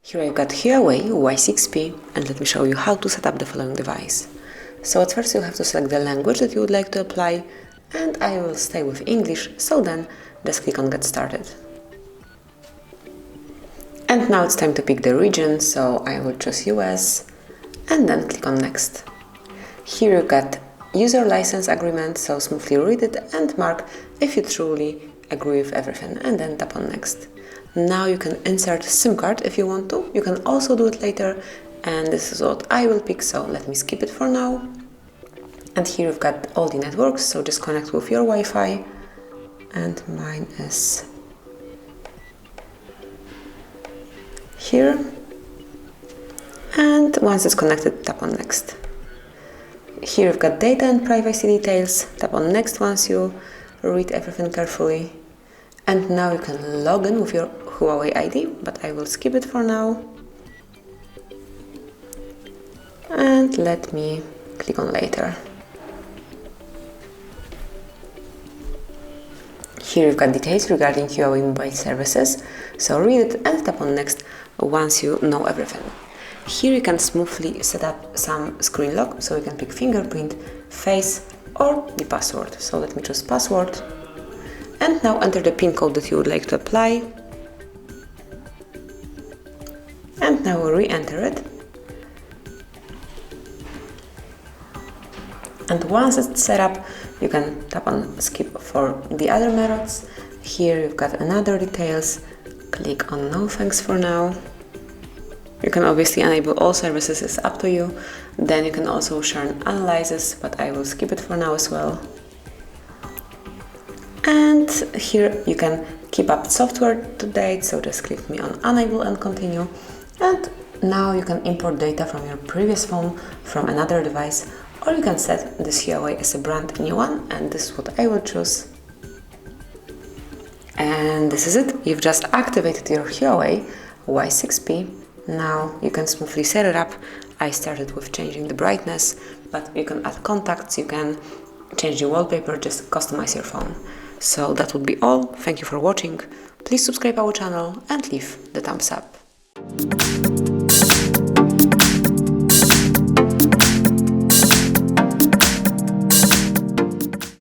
Here I've got HUAWEI Y6P, and let me show you how to set up the following device. So at first you'll have to select the language that you would like to apply, and I will stay with English, so then just click on Get Started. And now it's time to pick the region, so I will choose US, and then click on Next. Here you've got User License Agreement, so smoothly read it and mark if you truly agree with everything, and then tap on Next. Now you can insert SIM card if you want to. You can also do it later, and this is what I will pick, so let me skip it for now. And here you've got all the networks, so just connect with your Wi-Fi, and mine is here. And once it's connected, tap on Next. Here you've got data and privacy details. Tap on Next once you read everything carefully. And now you can log in with your Huawei ID, but I will skip it for now. And let me click on Later. Here you've got details regarding Huawei mobile services, so read it and tap on Next once you know everything. Here you can smoothly set up some screen lock, so you can pick fingerprint, face or the password. So let me choose password. And now enter the PIN code that you would like to apply. And now re-enter it. And once it's set up, you can tap on skip for the other methods. Here you've got another details. Click on no thanks for now. You can obviously enable all services, it's up to you. Then you can also share analysis, but I will skip it for now as well. And here you can keep up software to date, so just click me on enable and continue. And now you can import data from your previous phone from another device, or you can set this Huawei as a brand new one, and this is what I will choose. And this is it, you've just activated your Huawei Y6P. Now you can smoothly set it up. I started with changing the brightness, but you can add contacts, you can change the wallpaper, just customize your phone. So that would be all. Thank you for watching. Please subscribe our channel and leave the thumbs up.